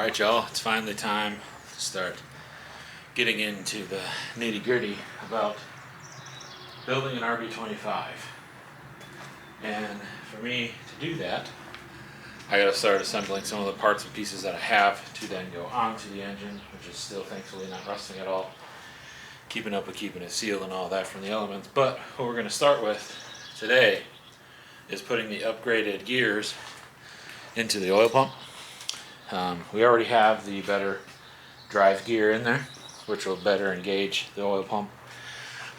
Alright y'all, it's finally time to start getting into the nitty-gritty about building an RB25. And for me to do that, I gotta start assembling some of the parts and pieces that I have to then go onto the engine, which is still thankfully not rusting at all. Keeping up with keeping it sealed and all that from the elements. But what we're gonna start with today is putting the upgraded gears into the oil pump. We already have the better drive gear in there, which will better engage the oil pump.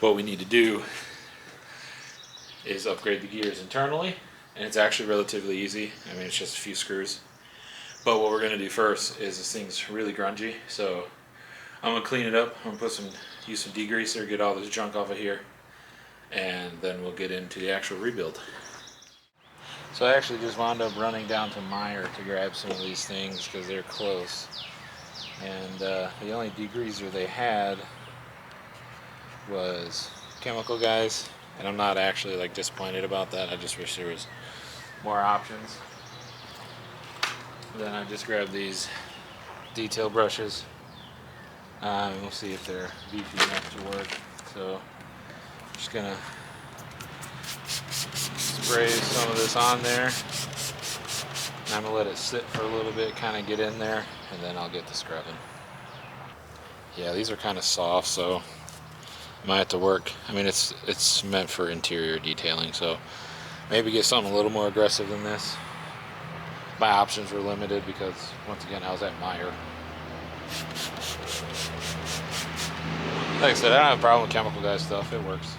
What we need to do is upgrade the gears internally, and it's actually relatively easy. I mean, it's just a few screws. But what we're going to do first is, this thing's really grungy, so I'm going to clean it up. I'm going to use some degreaser, get all this junk off of here, and then we'll get into the actual rebuild. So I actually just wound up running down to Meijer to grab some of these things because they're close. And the only degreaser they had was chemical, guys. And I'm not actually like disappointed about that. I just wish there was more options. Then I just grabbed these detail brushes. We'll see if they're beefy enough to work. So I'm just gonna spray some of this on there, and I'm gonna let it sit for a little bit, kind of get in there, and then I'll get to scrubbing. Yeah, these are kind of soft, so I might have to work. I mean, it's meant for interior detailing, so maybe get something a little more aggressive than this. My options were limited because, once again, I was at Meijer. Like I said, I don't have a problem with chemical guy stuff. It works.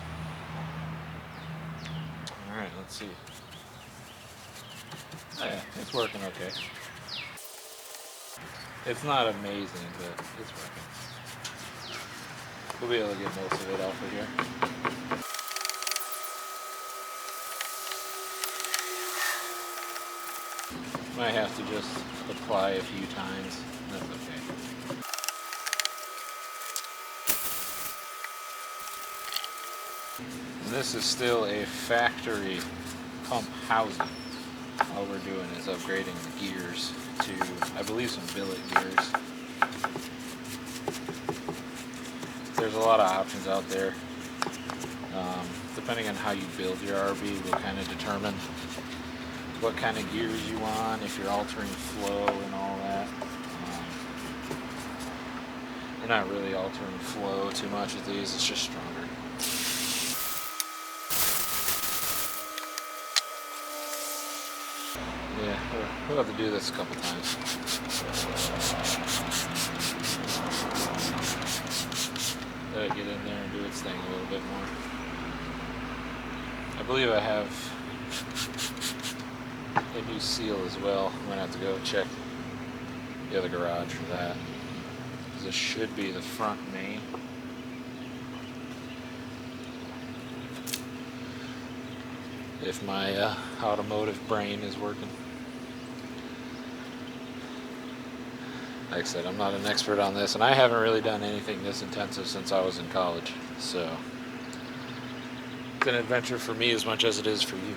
Alright, let's see. Oh yeah, it's working okay. It's not amazing, but it's working. We'll be able to get most of it off of here. Might have to just apply a few times. That's okay. And this is still a factory pump housing. All we're doing is upgrading the gears to, I believe, some billet gears. There's a lot of options out there. Depending on how you build your RV will kind of determine what kind of gears you want, if you're altering flow and all that. You're not really altering flow too much with these, it's just stronger. Yeah, we'll have to do this a couple times. Let it get in there and do its thing a little bit more. I believe I have a new seal as well. I'm going to have to go check the other garage for that. This should be the front main. If my automotive brain is working. Like I said, I'm not an expert on this, and I haven't really done anything this intensive since I was in college, so it's an adventure for me as much as it is for you.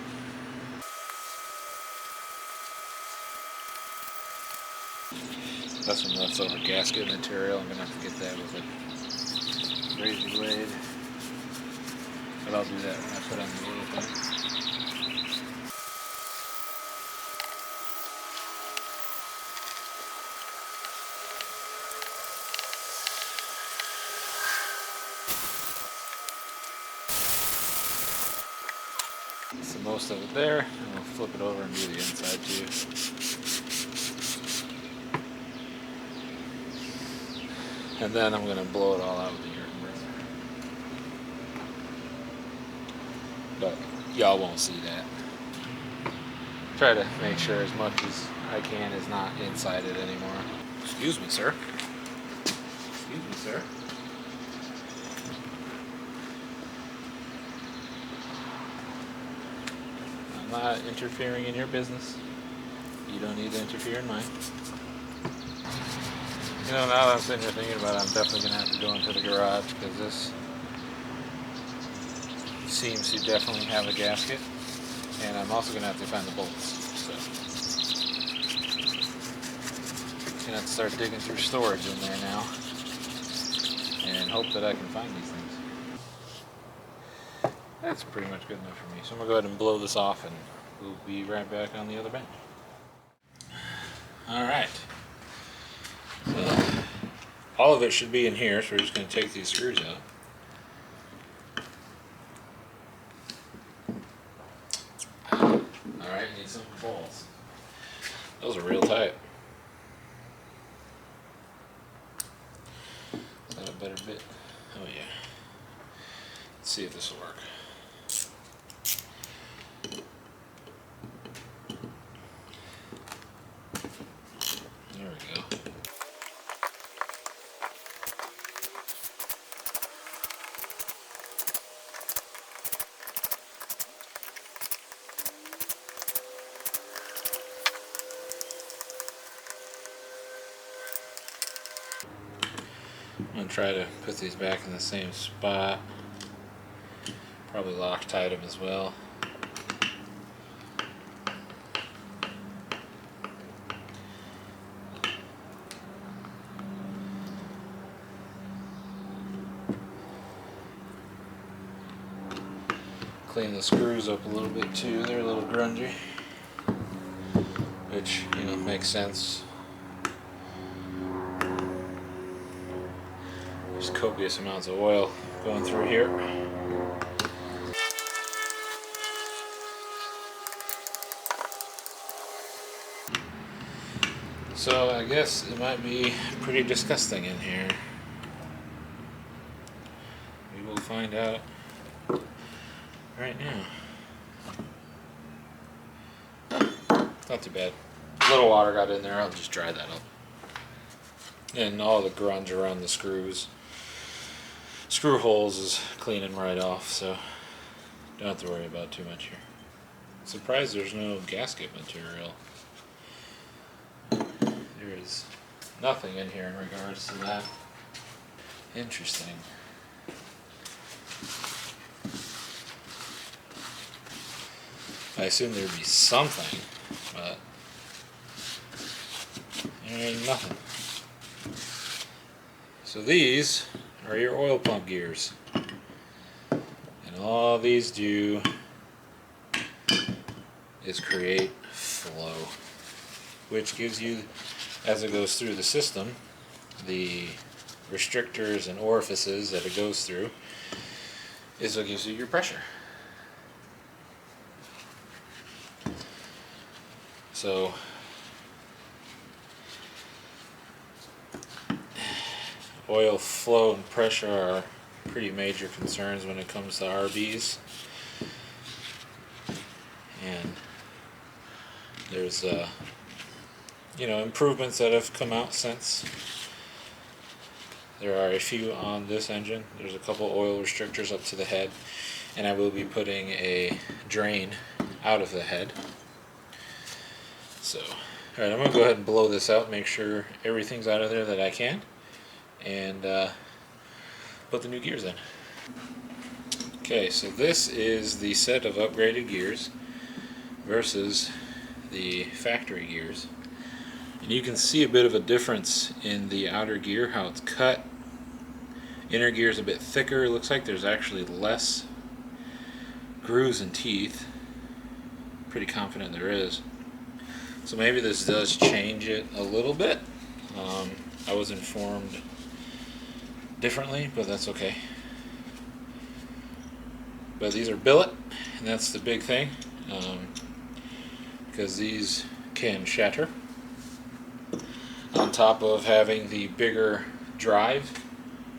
That's some leftover gasket material. I'm gonna have to get that with a razor blade, but I'll do that when I put on the oil pump. So most of it there, and we'll flip it over and do the inside too. And then I'm going to blow it all out with the air compressor. But y'all won't see that. Try to make sure as much as I can is not inside it anymore. Excuse me, sir. Excuse me, sir. I'm not interfering in your business. You don't need to interfere in mine. You know, now that I'm sitting here thinking about it, I'm definitely going to have to go into the garage because this seems to definitely have a gasket. And I'm also going to have to find the bolts. So gonna have to start digging through storage in there now and hope that I can find these things. That's pretty much good enough for me. So I'm gonna go ahead and blow this off and we'll be right back on the other bench. Alright. So all of it should be in here, so we're just gonna take these screws out. Alright, need some balls. Those are real tight. Is that a better bit? Oh yeah. Let's see if this will work. There we go. I'm going to try to put these back in the same spot. Probably Loctite them as well. Clean the screws up a little bit too. They're a little grungy, which, you know, makes sense. There's copious amounts of oil going through here. So I guess it might be pretty disgusting in here. We will find out right now. Not too bad. A little water got in there, I'll just dry that up. And all the grunge around the screw holes is cleaning right off, so don't have to worry about too much here. Surprised there's no gasket material. There is nothing in here in regards to that. Interesting. I assume there'd be something, but there ain't nothing. So these are your oil pump gears, and all these do is create flow, which gives you, as it goes through the system, the restrictors and orifices that it goes through is what gives you your pressure. So oil flow and pressure are pretty major concerns when it comes to RVs, and there's you know, improvements that have come out since. There are a few on this engine. There's a couple oil restrictors up to the head, and I will be putting a drain out of the head. So, alright, I'm going to go ahead and blow this out, make sure everything's out of there that I can, and put the new gears in. Okay, so this is the set of upgraded gears versus the factory gears. And you can see a bit of a difference in the outer gear, how it's cut. Inner gear is a bit thicker. It looks like there's actually less grooves and teeth. Pretty confident there is. So maybe this does change it a little bit. I was informed differently, but that's okay. But these are billet, and that's the big thing, because these can shatter, on top of having the bigger drive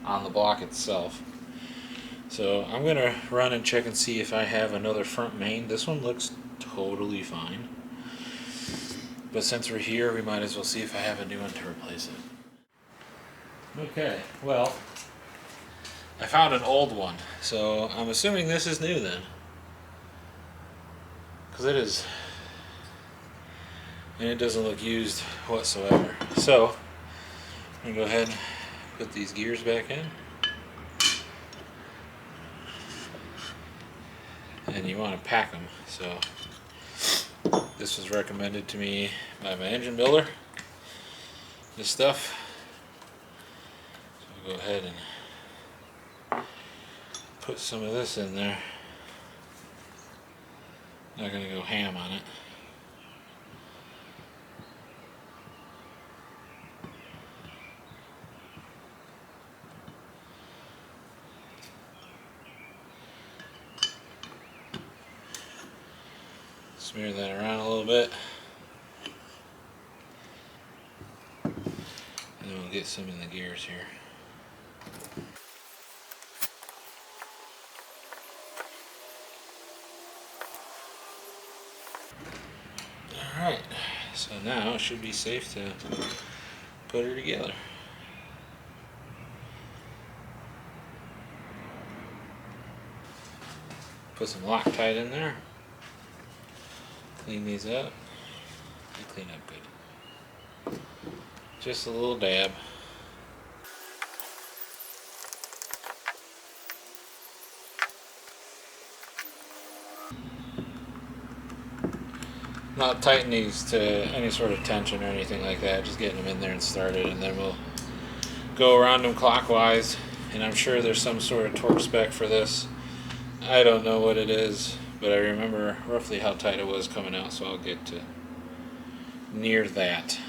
on the block itself. So I'm going to run and check and see if I have another front main. This one looks totally fine, but since we're here, we might as well see if I have a new one to replace it. Okay, well, I found an old one, so I'm assuming this is new then, because it is, and it doesn't look used whatsoever. So I'm going to go ahead and put these gears back in, and you want to pack them. So this was recommended to me by my engine builder, this stuff. So we'll go ahead and put some of this in there. Not gonna go ham on it. Smear that around a little bit. And then we'll get some in the gears here. Alright, so now it should be safe to put her together. Put some Loctite in there. Clean these up. They clean up good. Just a little dab. Not tighten these to any sort of tension or anything like that, just getting them in there and started, and then we'll go around them clockwise. And I'm sure there's some sort of torque spec for this. I don't know what it is, but I remember roughly how tight it was coming out, so I'll get to near that.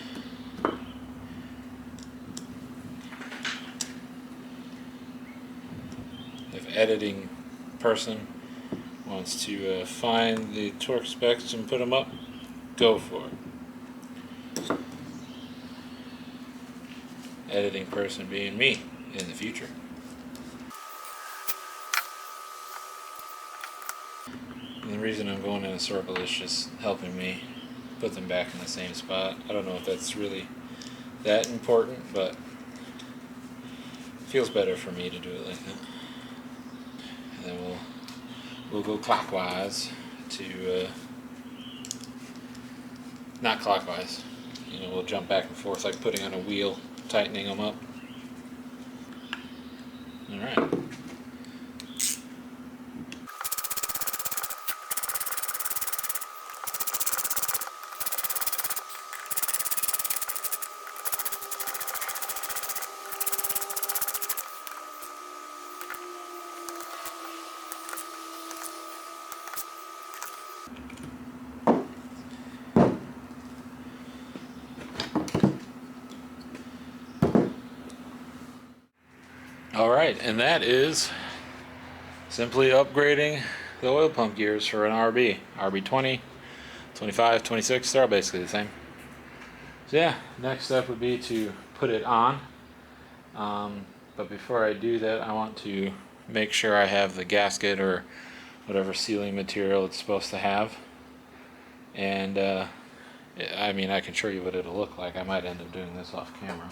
If editing person wants to find the torque specs and put them up, go for it. Editing person being me in the future. And the reason I'm going in a circle is just helping me put them back in the same spot. I don't know if that's really that important, but it feels better for me to do it like that. And then we'll go clockwise to not clockwise. You know, we'll jump back and forth like putting on a wheel, tightening them up. All right. Alright, and that is simply upgrading the oil pump gears for an RB. RB 20, 25, 26, they're all basically the same. So yeah, next step would be to put it on. But before I do that, I want to make sure I have the gasket or whatever sealing material it's supposed to have. And I mean, I can show you what it'll look like. I might end up doing this off camera.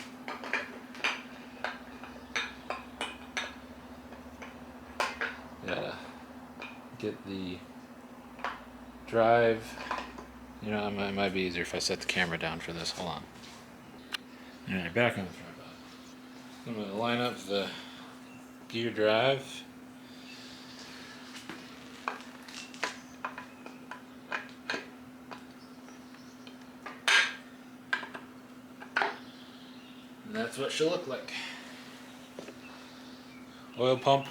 Get the drive, you know, it might be easier if I set the camera down for this. Hold on. Alright, back on the tripod. I'm going to line up the gear drive. And that's what she'll look like. Oil pump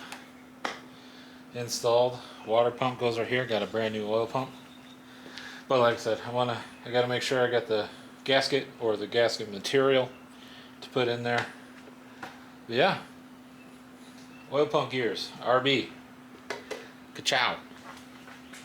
installed. Water pump goes right here. Got a brand new oil pump. But like I said, I gotta make sure I got the gasket or the gasket material to put in there. But yeah, oil pump gears, RB. Ka-chow.